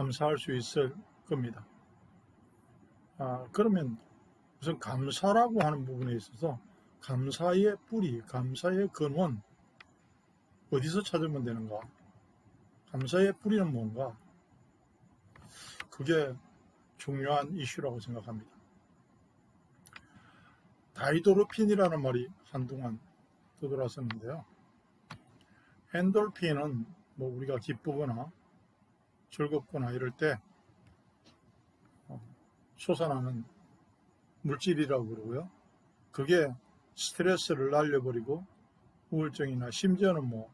감사할 수 있을 겁니다. 그러면 우선 감사라고 하는 부분에 있어서 감사의 뿌리, 감사의 근원 어디서 찾으면 되는가? 감사의 뿌리는 뭔가? 그게 중요한 이슈라고 생각합니다. 다이도르핀이라는 말이 한동안 떠돌았었는데요. 엔돌핀은 우리가 기쁘거나 즐겁거나 이럴 때 솟아나는 물질이라고 그러고요. 그게 스트레스를 날려버리고 우울증이나 심지어는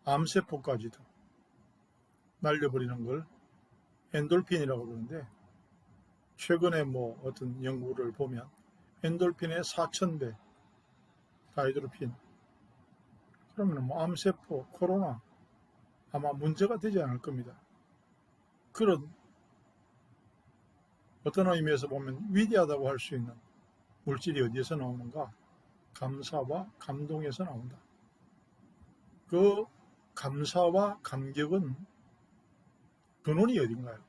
암세포까지도 날려버리는 걸 엔돌핀이라고 그러는데, 최근에 어떤 연구를 보면 엔돌핀의 4000배 다이도르핀, 그러면 암세포, 코로나 아마 문제가 되지 않을 겁니다. 그런 어떤 의미에서 보면 위대하다고 할 수 있는 물질이 어디에서 나오는가? 감사와 감동에서 나온다. 그 감사와 감격은 근원이 어딘가요?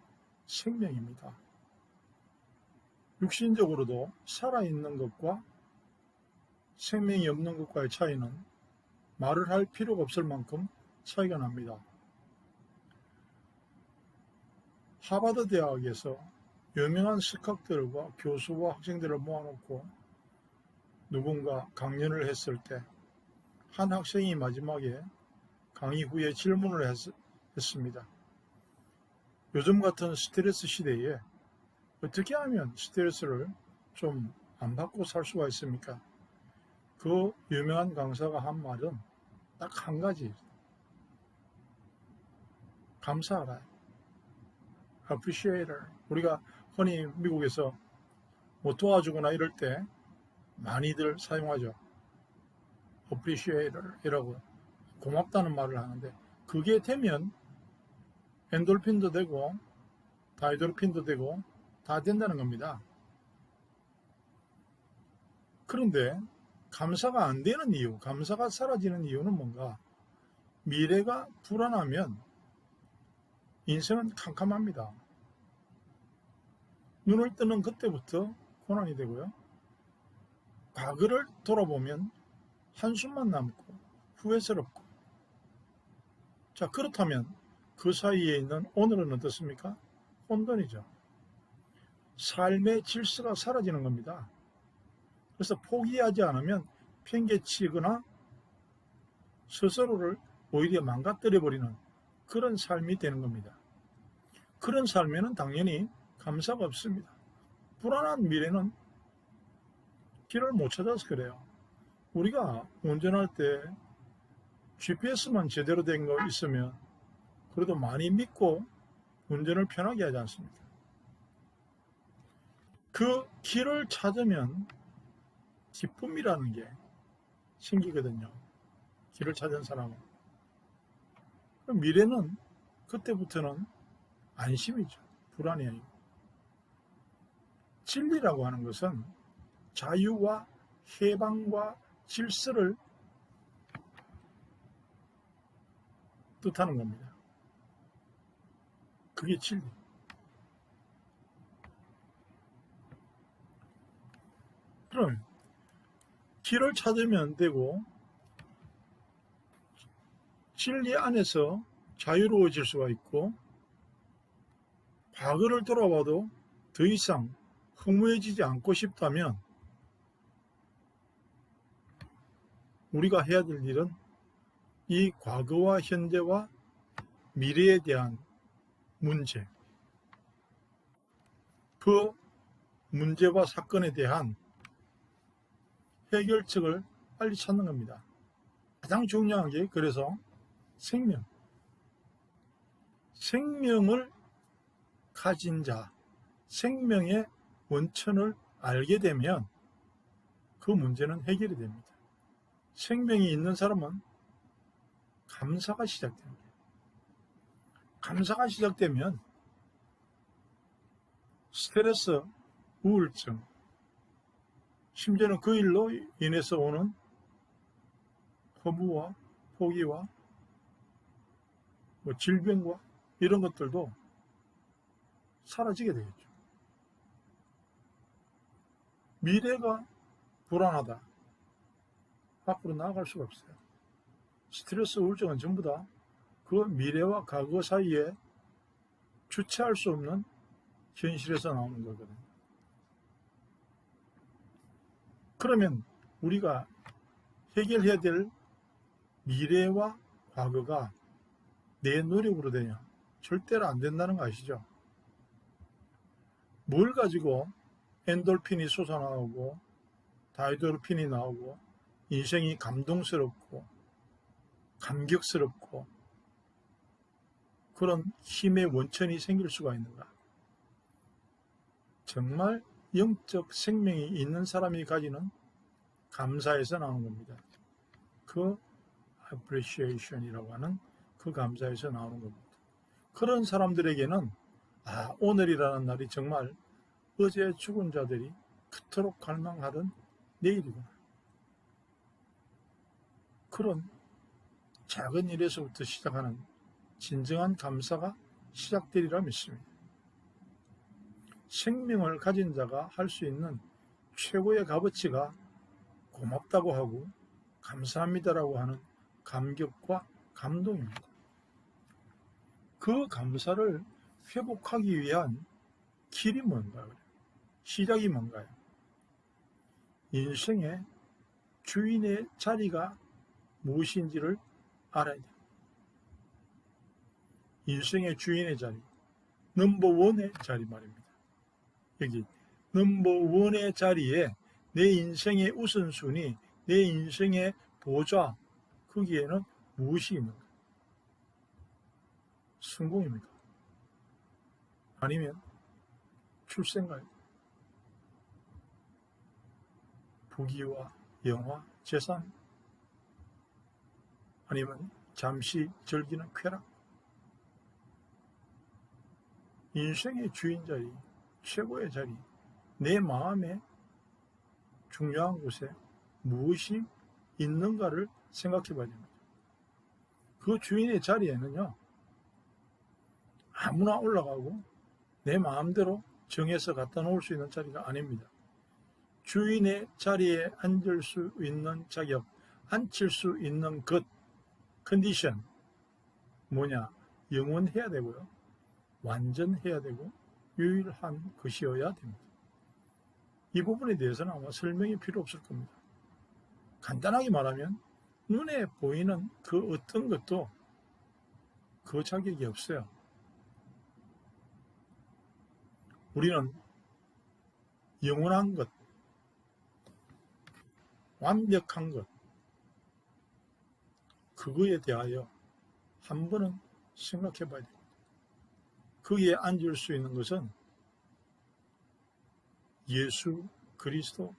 생명입니다. 육신적으로도 살아있는 것과 생명이 없는 것과의 차이는 말을 할 필요가 없을 만큼 차이가 납니다. 하버드 대학에서 유명한 스카들과 교수와 학생들을 모아놓고 누군가 강연을 했을 때 한 학생이 마지막에 강의 후에 질문을 했습니다. 요즘 같은 스트레스 시대에 어떻게 하면 스트레스를 좀 안 받고 살 수가 있습니까? 그 유명한 강사가 한 말은 딱 한 가지. 감사하라. appreciate. 우리가 흔히 미국에서 도와주거나 이럴 때 많이들 사용하죠. appreciate 이라고 고맙다는 말을 하는데, 그게 되면 엔돌핀도 되고 다이도르핀도 되고 다 된다는 겁니다. 그런데 감사가 안 되는 이유, 감사가 사라지는 이유는 뭔가? 미래가 불안하면 인생은 캄캄합니다. 눈을 뜨는 그때부터 고난이 되고요. 과거를 돌아보면 한숨만 남고 후회스럽고. 자, 그렇다면 그 사이에 있는 오늘은 어떻습니까? 혼돈이죠. 삶의 질서가 사라지는 겁니다. 그래서 포기하지 않으면 팽개치거나 스스로를 오히려 망가뜨려버리는 그런 삶이 되는 겁니다. 그런 삶에는 당연히 감사가 없습니다. 불안한 미래는 길을 못 찾아서 그래요. 우리가 운전할 때 GPS만 제대로 된 거 있으면 그래도 많이 믿고 운전을 편하게 하지 않습니까? 그 길을 찾으면 기쁨이라는 게 생기거든요. 길을 찾은 사람은. 미래는 그때부터는 안심이죠. 불안이 아니고. 진리라고 하는 것은 자유와 해방과 질서를 뜻하는 겁니다. 그게 진리. 그럼 길을 찾으면 되고 진리 안에서 자유로워질 수가 있고, 과거를 돌아봐도 더 이상 허무해지지 않고 싶다면 우리가 해야 될 일은 이 과거와 현재와 미래에 대한 문제, 그 문제와 사건에 대한 해결책을 빨리 찾는 겁니다. 가장 중요한 게 그래서 생명을 가진 자, 생명의 원천을 알게 되면 그 문제는 해결이 됩니다. 생명이 있는 사람은 감사가 시작됩니다. 감사가 시작되면 스트레스, 우울증, 심지어는 그 일로 인해서 오는 허무와 포기와 질병과 이런 것들도 사라지게 되겠죠. 미래가 불안하다. 앞으로 나아갈 수가 없어요. 스트레스, 우울증은 전부 다 그 미래와 과거 사이에 주체할 수 없는 현실에서 나오는 거거든요. 그러면 우리가 해결해야 될 미래와 과거가 내 노력으로 되냐? 절대로 안 된다는 거 아시죠? 뭘 가지고 엔돌핀이 솟아나오고 다이도르핀이 나오고 인생이 감동스럽고 감격스럽고 그런 힘의 원천이 생길 수가 있는가? 정말 영적 생명이 있는 사람이 가지는 감사에서 나오는 겁니다. 그 appreciation이라고 하는 그 감사에서 나오는 겁니다. 그런 사람들에게는 오늘이라는 날이 정말 어제 죽은 자들이 그토록 갈망하던 내일이구나. 그런 작은 일에서부터 시작하는 진정한 감사가 시작되리라 믿습니다. 생명을 가진 자가 할 수 있는 최고의 값어치가 고맙다고 하고 감사합니다라고 하는 감격과 감동입니다. 그 감사를 회복하기 위한 길이 뭔가요? 시작이 뭔가요? 인생의 주인의 자리가 무엇인지를 알아야 돼요. 인생의 주인의 자리, 넘버원의 자리 말입니다. 여기 넘버원의 자리에 내 인생의 우선순위, 내 인생의 보좌, 거기에는 무엇이 있는가? 성공입니까? 아니면 출세인가요? 부귀와 영화, 재산? 아니면 잠시 즐기는 쾌락? 인생의 주인 자리, 최고의 자리, 내 마음에 중요한 곳에 무엇이 있는가를 생각해 봐야 됩니다. 그 주인의 자리에는요, 아무나 올라가고 내 마음대로 정해서 갖다 놓을 수 있는 자리가 아닙니다. 주인의 자리에 앉을 수 있는 자격, 앉힐 수 있는 것, 컨디션, 뭐냐? 영원해야 되고요. 완전해야 되고 유일한 것이어야 됩니다. 이 부분에 대해서는 아마 설명이 필요 없을 겁니다. 간단하게 말하면 눈에 보이는 그 어떤 것도 그 자격이 없어요. 우리는 영원한 것, 완벽한 것, 그거에 대하여 한 번은 생각해 봐야 됩니다. 거기에 앉을 수 있는 것은 예수 그리스도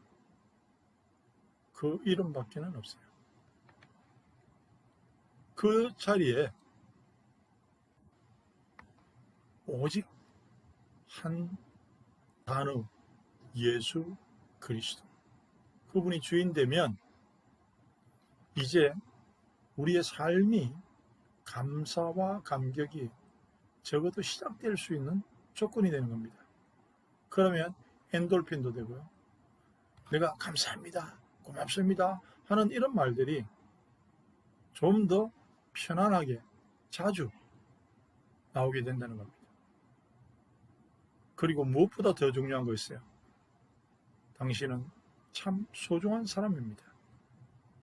그 이름밖에는 없어요. 그 자리에 오직 한 단어, 예수 그리스도. 그분이 주인 되면 이제 우리의 삶이 감사와 감격이 적어도 시작될 수 있는 조건이 되는 겁니다. 그러면 엔돌핀도 되고요. 내가 감사합니다, 고맙습니다 하는 이런 말들이 좀 더 편안하게 자주 나오게 된다는 겁니다. 그리고 무엇보다 더 중요한 거 있어요. 당신은 참 소중한 사람입니다.